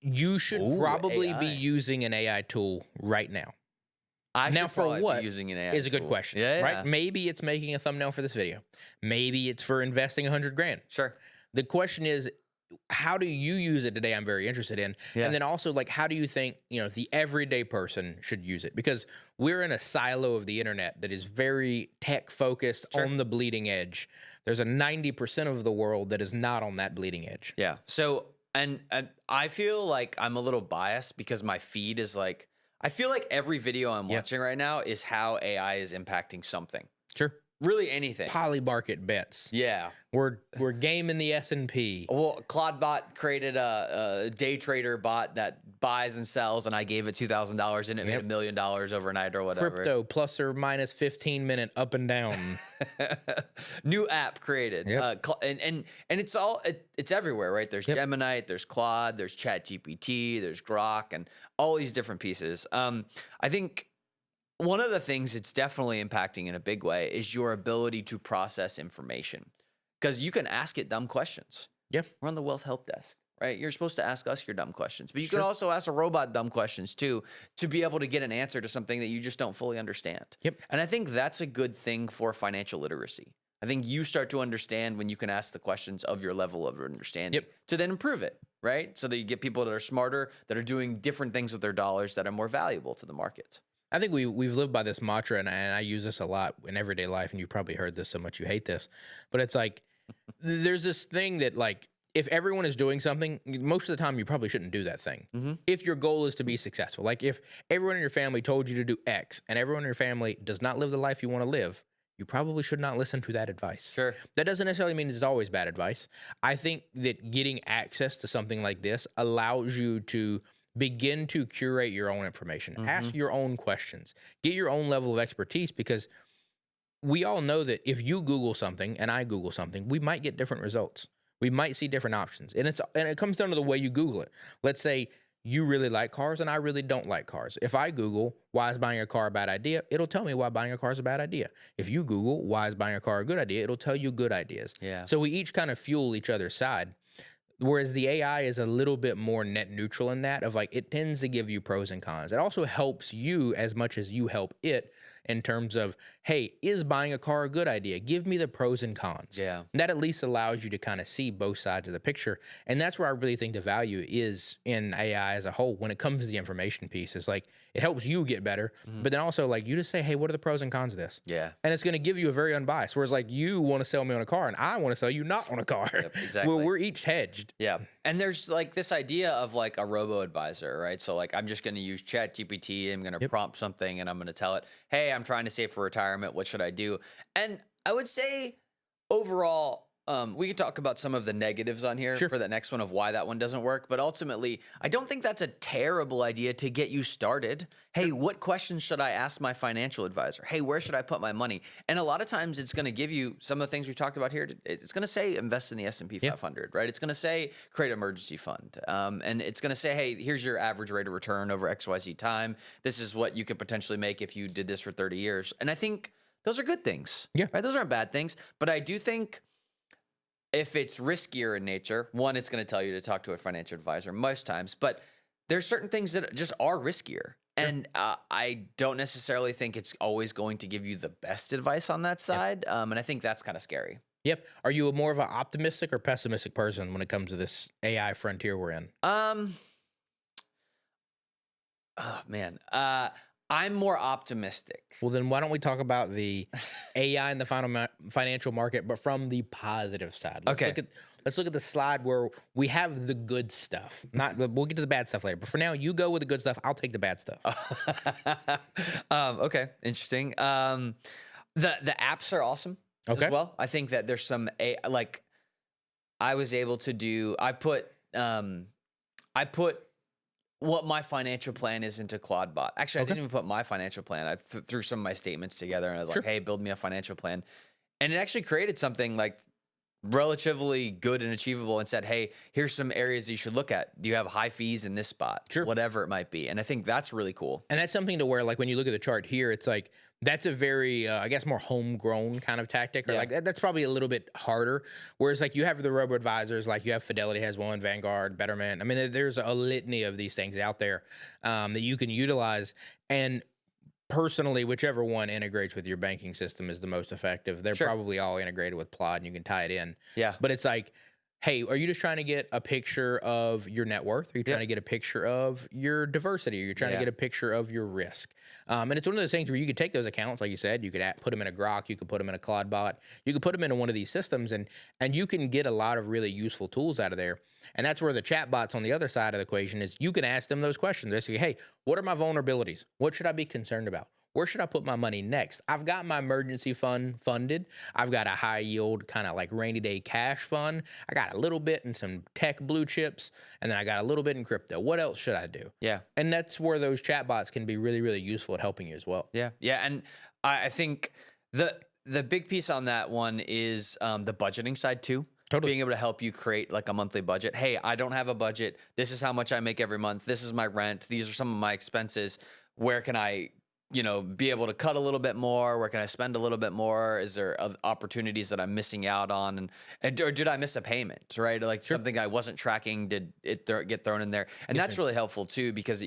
You should Ooh, probably be AI. using an AI tool right now. I Now, should for probably be what using an AI is a good tool. question, Yeah, right? yeah. Maybe it's making a thumbnail for this video. Maybe it's for investing 100 grand. Sure. The question is, how do you use it today? I'm very interested in. Yeah. And then also, like, how do you think, the everyday person should use it? Because we're in a silo of the internet that is very tech focused, Sure. on the bleeding edge. There's a 90% of the world that is not on that bleeding edge. Yeah. So, and I feel like I'm a little biased because my feed is like, I feel like every video I'm watching right now is how AI is impacting something. Sure. Really anything. Polymarket bets. Yeah. We're gaming the S&P. Well, Claude bot created a day trader bot that buys and sells, and I gave it $2,000 and it made $1 million overnight or whatever. Crypto plus or minus 15-minute up and down. New app created. Yep. And it's all it's everywhere, right? There's Gemini, there's Claude, there's ChatGPT, there's Grok, and all these different pieces. I think one of the things it's definitely impacting in a big way is your ability to process information. Because you can ask it dumb questions. Yep. We're on the Wealth Help Desk, right? You're supposed to ask us your dumb questions. But you can also ask a robot dumb questions too, to be able to get an answer to something that you just don't fully understand. Yep. And I think that's a good thing for financial literacy. I think you start to understand when you can ask the questions of your level of understanding to then improve it, right? So that you get people that are smarter, that are doing different things with their dollars that are more valuable to the market. I think we've lived by this mantra, and I use this a lot in everyday life, and you've probably heard this so much you hate this, but it's like, there's this thing that, like, if everyone is doing something, most of the time you probably shouldn't do that thing. If your goal is to be successful, like if everyone in your family told you to do X and everyone in your family does not live the life you want to live, you probably should not listen to that advice. Sure. That doesn't necessarily mean it's always bad advice. I think that getting access to something like this allows you to begin to curate your own information. Ask your own questions. Get your own level of expertise, because we all know that if you Google something and I Google something, we might get different results. We might see different options. And it comes down to the way you Google it. Let's say you really like cars and I really don't like cars. If I Google, why is buying a car a bad idea? It'll tell me why buying a car is a bad idea. If you Google, why is buying a car a good idea? It'll tell you good ideas. Yeah. So we each kind of fuel each other's side. Whereas the AI is a little bit more net neutral in that, of like, it tends to give you pros and cons. It also helps you as much as you help it in terms of, hey, is buying a car a good idea? Give me the pros and cons. Yeah. And that at least allows you to kind of see both sides of the picture. And that's where I really think the value is in AI as a whole when it comes to the information piece. It's like, it helps you get better, but then also, like, you just say, hey, what are the pros and cons of this? Yeah. And it's going to give you a very unbiased. Whereas, like, you want to sell me on a car and I want to sell you not on a car. Yep, exactly. Well, we're each hedged. Yeah. And there's like this idea of like a robo-advisor, right? So like, I'm just going to use ChatGPT. I'm going to prompt something and I'm going to tell it, hey, I'm trying to save for retirement. What should I do? And I would say overall, we can talk about some of the negatives on here for that next one of why that one doesn't work. But ultimately, I don't think that's a terrible idea to get you started. Hey, what questions should I ask my financial advisor? Hey, where should I put my money? And a lot of times it's going to give you some of the things we talked about here. It's going to say invest in the S&P 500, right? It's going to say create an emergency fund. And it's going to say, hey, here's your average rate of return over XYZ time. This is what you could potentially make if you did this for 30 years. And I think those are good things. Yeah. Right? Those aren't bad things. But I do think if it's riskier in nature, one, it's going to tell you to talk to a financial advisor most times, but there's certain things that just are riskier. And I don't necessarily think it's always going to give you the best advice on that side. And I think that's kind of scary. Yep. Are you more of an optimistic or pessimistic person when it comes to this AI frontier we're in? Oh, man. I'm more optimistic. Well, then why don't we talk about the AI in the financial market, but from the positive side? Let's look at the slide where we have the good stuff. We'll get to the bad stuff later. But for now, you go with the good stuff. I'll take the bad stuff. Okay, interesting. The apps are awesome as well. I think that there's some like I was able to do. I put what my financial plan is into Claude bot. Actually, I didn't even put my financial plan. I threw some of my statements together and I was like, hey, build me a financial plan. And it actually created something like relatively good and achievable and said, hey, here's some areas you should look at. Do you have high fees in this spot? Sure. Whatever it might be. And I think that's really cool. And that's something to where, like, when you look at the chart here, it's like, that's a very, I guess, more homegrown kind of tactic, or Yeah. like that's probably a little bit harder. Whereas, like, you have the robo-advisors, like you have Fidelity has one, Vanguard, Betterment. I mean, there's a litany of these things out there that you can utilize. And personally, whichever one integrates with your banking system is the most effective. They're Sure. probably all integrated with Plod, and you can tie it in. Yeah. But it's like, hey, are you just trying to get a picture of your net worth? Are you trying Yep. to get a picture of your diversity? Are you trying to Yeah. get a picture of your risk? And it's one of those things where you could take those accounts, like you said, you could put them in a Grok, you could put them in a Claude bot, you could put them into one of these systems, and you can get a lot of really useful tools out of there. And that's where the chat bots on the other side of the equation is you can ask them those questions. They say, hey, what are my vulnerabilities? What should I be concerned about? Where should I put my money next? I've got my emergency fund funded. I've got a high yield kind of like rainy day cash fund. I got a little bit in some tech blue chips, and then I got a little bit in crypto. What else should I do? Yeah. And that's where those chatbots can be really, really useful at helping you as well. Yeah. Yeah. And I think the big piece on that one is the budgeting side too. Totally. Being able to help you create like a monthly budget. Hey, I don't have a budget. This is how much I make every month. This is my rent. These are some of my expenses. Where can I, be able to cut a little bit more? Where can I spend a little bit more? Is there opportunities that I'm missing out on? Or did I miss a payment, right? Like something I wasn't tracking, did it get thrown in there? And that's really helpful too, because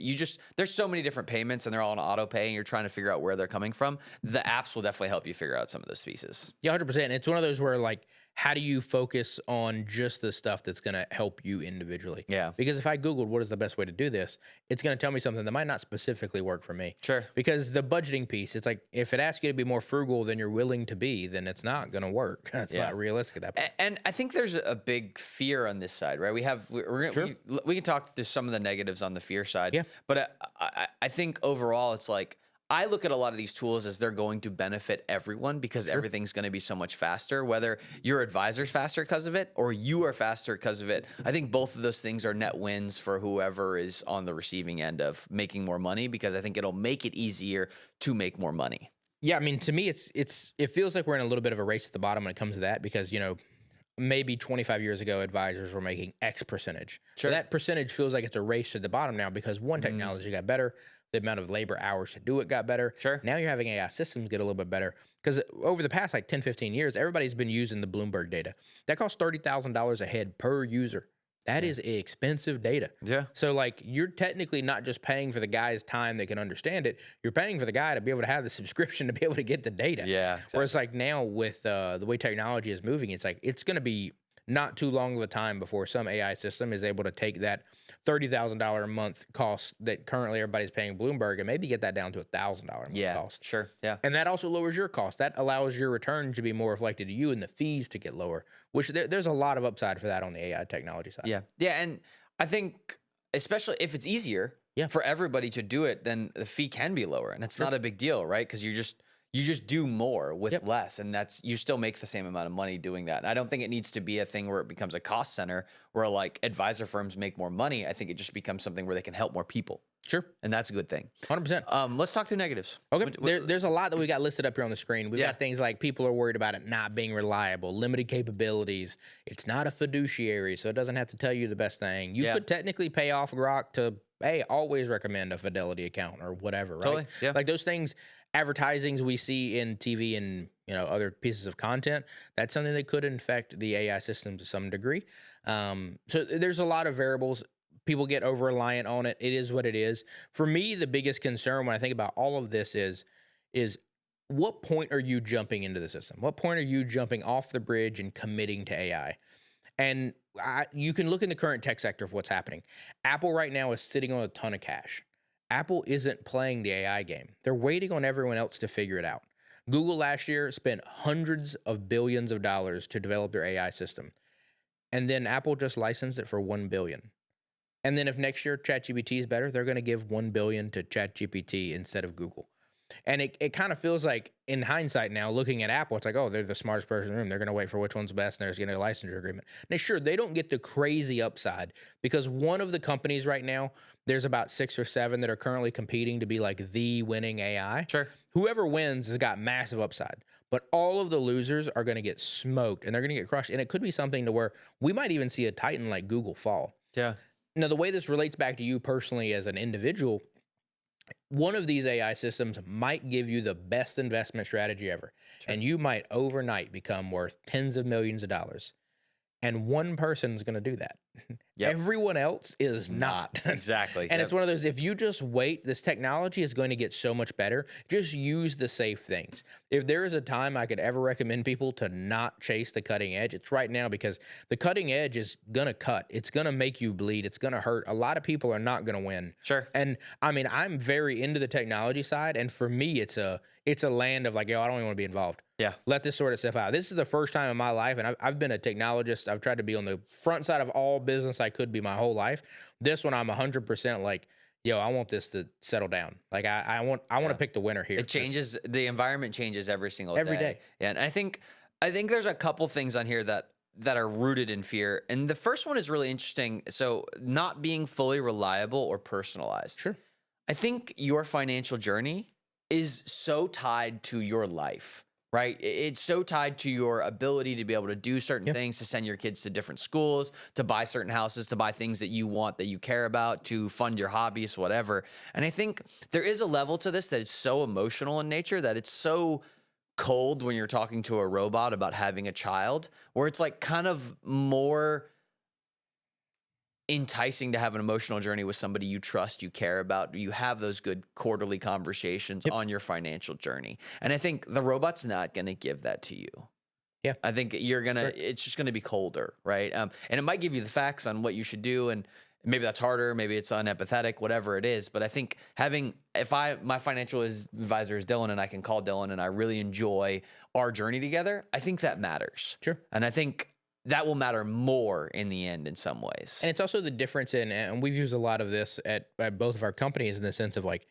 there's so many different payments and they're all on auto pay and you're trying to figure out where they're coming from. The apps will definitely help you figure out some of those pieces. Yeah, 100%. It's one of those where, like, how do you focus on just the stuff that's going to help you individually? Yeah. Because if I Googled what is the best way to do this, it's going to tell me something that might not specifically work for me. Sure. Because the budgeting piece, it's like, if it asks you to be more frugal than you're willing to be, then it's not going to work. It's not realistic at that point. And I think there's a big fear on this side, right? We can talk to some of the negatives on the fear side. Yeah. But I think overall, it's like, I look at a lot of these tools as they're going to benefit everyone because everything's going to be so much faster, whether your advisor's faster because of it or you are faster because of it. I think both of those things are net wins for whoever is on the receiving end of making more money, because I think it'll make it easier to make more money. Yeah, I mean, to me, it feels like we're in a little bit of a race at the bottom when it comes to that, because, maybe 25 years ago, advisors were making X percentage. Sure. So that percentage feels like it's a race to the bottom now, because one, technology got better, the amount of labor hours to do it got better. Sure. Now you're having AI systems get a little bit better, because over the past like 10, 15 years, everybody's been using the Bloomberg data. That costs $30,000 a head per user. That is expensive data. Yeah. So, like, you're technically not just paying for the guy's time that can understand it. You're paying for the guy to be able to have the subscription to be able to get the data. Yeah. Exactly. Whereas, like, now with the way technology is moving, it's like it's going to be not too long of a time before some AI system is able to take that $30,000 a month cost that currently everybody's paying Bloomberg and maybe get that down to $1,000 a month cost. Sure. Yeah. And that also lowers your cost. That allows your return to be more reflected to you and the fees to get lower, which there's a lot of upside for that on the AI technology side. Yeah. Yeah. And I think, especially if it's easier for everybody to do it, then the fee can be lower. And it's not a big deal, right? Because you just do more with less, and you still make the same amount of money doing that. And I don't think it needs to be a thing where it becomes a cost center where like advisor firms make more money. I think it just becomes something where they can help more people. Sure. And that's a good thing. 100%. Let's talk through negatives. Okay. There's a lot that we got listed up here on the screen. We've got things like people are worried about it not being reliable, limited capabilities. It's not a fiduciary, so it doesn't have to tell you the best thing. You could technically pay off Grok to, hey, always recommend a Fidelity account or whatever, right? Totally. Yeah. Like those things, advertisings we see in TV and other pieces of content, that's something that could infect the AI system to some degree. So there's a lot of variables. People get over-reliant on it. It is what it is. For me, the biggest concern when I think about all of this is what point are you jumping into the system? What point are you jumping off the bridge and committing to AI? And you can look in the current tech sector of what's happening. Apple right now is sitting on a ton of cash. Apple isn't playing the AI game. They're waiting on everyone else to figure it out. Google last year spent hundreds of billions of dollars to develop their AI system. And then Apple just licensed it for $1 billion. And then if next year ChatGPT is better, they're going to give $1 billion to ChatGPT instead of Google. And it kind of feels like in hindsight now, looking at Apple, it's like, oh, they're the smartest person in the room. They're going to wait for which one's best, and there's going to a licensure agreement. Now, sure, they don't get the crazy upside because one of the companies right now, there's about 6 or 7 that are currently competing to be like the winning AI. Sure. Whoever wins has got massive upside. But all of the losers are going to get smoked and they're going to get crushed. And it could be something to where we might even see a titan like Google fall. Yeah. Now, the way this relates back to you personally as an individual, one of these AI systems might give you the best investment strategy ever. Sure. And you might overnight become worth tens of millions of dollars. And one person's going to do that. Yep. Everyone else is not. Exactly. And it's one of those, if you just wait, this technology is going to get so much better. Just use the safe things. If there is a time I could ever recommend people to not chase the cutting edge, it's right now, because the cutting edge is going to cut. It's going to make you bleed. It's going to hurt. A lot of people are not going to win. Sure. And I mean, I'm very into the technology side. And for me, it's a land of like, yo, I don't even want to be involved. Yeah. Let this sort itself out. This is the first time in my life, and I've been a technologist. I've tried to be on the front side of all business I could be my whole life. This one, I'm 100% like, yo, I want this to settle down. Like I want to pick the winner here. It changes. The environment changes every single Every day. Yeah. And I think there's a couple things on here that are rooted in fear. And the first one is really interesting. So not being fully reliable or personalized. Sure. I think your financial journey is so tied to your life. Right? It's so tied to your ability to be able to do certain things, to send your kids to different schools, to buy certain houses, to buy things that you want, that you care about, to fund your hobbies, whatever. And I think there is a level to this that is so emotional in nature, that it's so cold when you're talking to a robot about having a child, where it's like kind of more enticing to have an emotional journey with somebody you trust, you care about, you have those good quarterly conversations on your financial journey. And I think the robot's not going to give that to you. Yeah. I think it's just going to be colder, right? And it might give you the facts on what you should do, and maybe that's harder, maybe it's unempathetic, whatever it is. But I think my financial advisor is Dylan, and I can call Dylan, and I really enjoy our journey together, I think that matters. Sure. And I think that will matter more in the end in some ways. And it's also the difference in, and we've used a lot of this at both of our companies in the sense of like,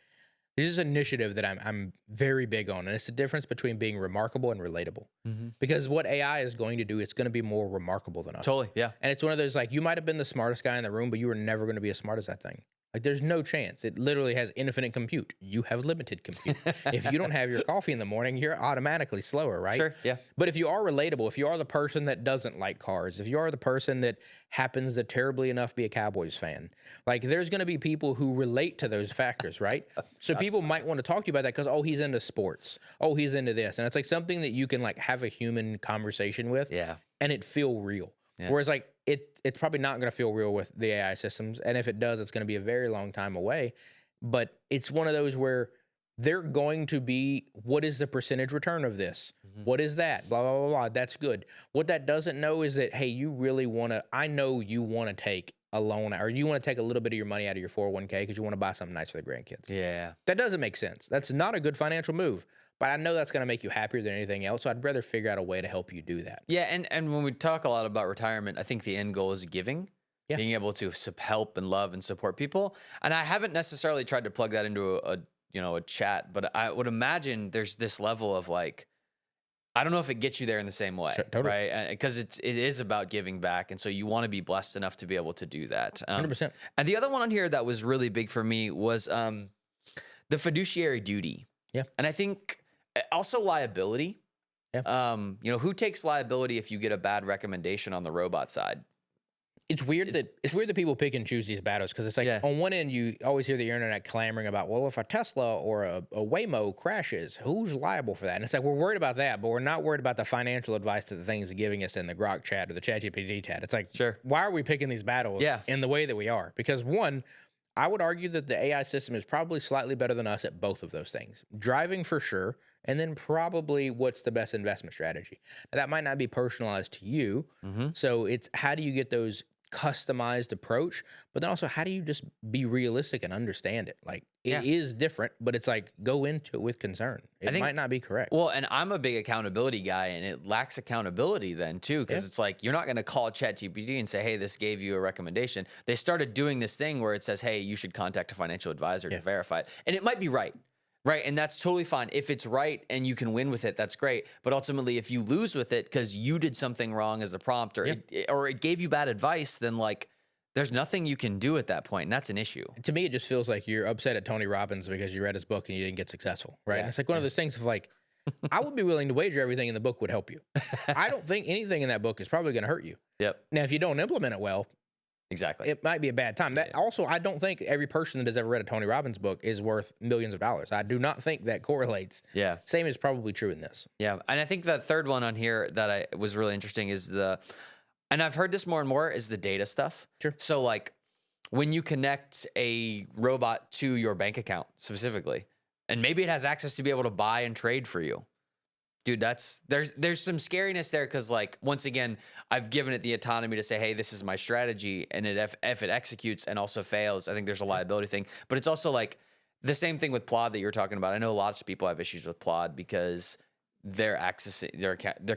this is an initiative that I'm very big on. And it's the difference between being remarkable and relatable. Mm-hmm. Because what AI is going to do, it's going to be more remarkable than us. Totally, yeah. And it's one of those, like, you might have been the smartest guy in the room, but you were never going to be as smart as that thing. Like, there's no chance. It literally has infinite compute. You have limited compute. If you don't have your coffee in the morning, you're automatically slower, right? Sure, yeah. But if you are relatable, if you are the person that doesn't like cars, if you are the person that happens to terribly enough be a Cowboys fan, like, there's going to be people who relate to those factors, right? So people might want to talk to you about that because, oh, he's into sports. Oh, he's into this. And it's like something that you can like have a human conversation with, and it feel real. Yeah. Whereas like it's probably not going to feel real with the AI systems. And if it does, it's going to be a very long time away. But it's one of those where they're going to be, what is the percentage return of this? Mm-hmm. What is that? Blah, blah, blah, blah. That's good. What that doesn't know is that, hey, you really want to, I know you want to take a loan, or you want to take a little bit of your money out of your 401k because you want to buy something nice for the grandkids. Yeah. That doesn't make sense. That's not a good financial move. But I know that's going to make you happier than anything else. So I'd rather figure out a way to help you do that. Yeah. And when we talk a lot about retirement, I think the end goal is giving, being able to help and love and support people. And I haven't necessarily tried to plug that into a chat, but I would imagine there's this level of like, I don't know if it gets you there in the same way, totally. Right? Because it is about giving back. And so you want to be blessed enough to be able to do that. 100%. And the other one on here that was really big for me was the fiduciary duty. Yeah. And I think also liability. Yeah. Who takes liability if you get a bad recommendation on the robot side? It's weird that people pick and choose these battles, because it's like on one end you always hear the internet clamoring about, well, if a Tesla or a Waymo crashes, who's liable for that? And it's like, we're worried about that, but we're not worried about the financial advice that the things are giving us in the Grok chat or the ChatGPT chat. It's like, why are we picking these battles in the way that we are? Because one, I would argue that the AI system is probably slightly better than us at both of those things. Driving for sure, and then probably what's the best investment strategy. Now, that might not be personalized to you. Mm-hmm. So it's how do you get those customized approach, but then also how do you just be realistic and understand it? Like it is different, but it's like go into it with concern. It might not be correct. Well, and I'm a big accountability guy, and it lacks accountability then too, because it's like you're not going to call ChatGPT and say, hey, this gave you a recommendation. They started doing this thing where it says, hey, you should contact a financial advisor to verify it. And it might be right. Right, and that's totally fine. If it's right and you can win with it, that's great. But ultimately, if you lose with it because you did something wrong as a prompt, or Yeah. it gave you bad advice, then like there's nothing you can do at that point, and that's an issue. To me, it just feels like you're upset at Tony Robbins because you read his book and you didn't get successful, right? And Yeah, it's like one of those things of like, I would be willing to wager everything in the book would help you. I don't think anything in that book is probably going to hurt you. Yep, Now, if you don't implement it well, exactly. it might be a bad time. That also, I don't think every person that has ever read a Tony Robbins book is worth millions of dollars. I do not think that correlates. Yeah, Same is probably true in this. yeah. And I think the third one on here that I was really interesting is and I've heard this more and more, is the data stuff. Sure. So like when you connect a robot to your bank account specifically, and maybe it has access to be able to buy and trade for you. Dude, there's some scariness there because, like, once again, I've given it the autonomy to say, hey, this is my strategy. And if it executes and also fails, I think there's a liability thing. But it's also like the same thing with Plod that you were talking about. I know lots of people have issues with Plod because they're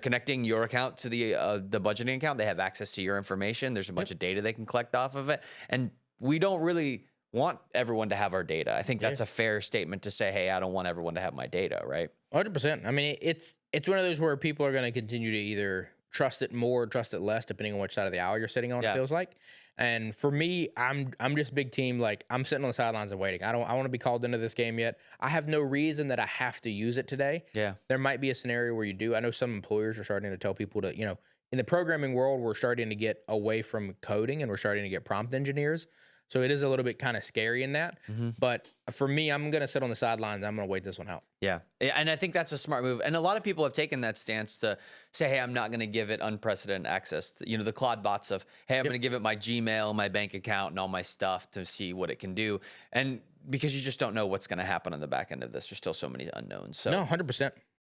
connecting your account to the budgeting account. They have access to your information. There's a bunch of data they can collect off of it. And we don't really want everyone to have our data. I think that's a fair statement to say, hey, I don't want everyone to have my data, right? 100%. I mean, it's one of those where people are going to continue to either trust it more, or trust it less, depending on which side of the aisle you're sitting on. It feels like. And for me, I'm just big team. Like, I'm sitting on the sidelines and waiting. I want to be called into this game yet. I have no reason that I have to use it today. Yeah. There might be a scenario where you do. I know some employers are starting to tell people to, in the programming world, we're starting to get away from coding and we're starting to get prompt engineers. So it is a little bit kind of scary in that. But for me, I'm going to sit on the sidelines. I'm going to wait this one out. Yeah. And I think that's a smart move. And a lot of people have taken that stance to say, hey, I'm not going to give it unprecedented access. The Claude bots of, hey, I'm going to give it my Gmail, my bank account, and all my stuff to see what it can do. And because you just don't know what's going to happen on the back end of this. There's still so many unknowns. So No, 100%.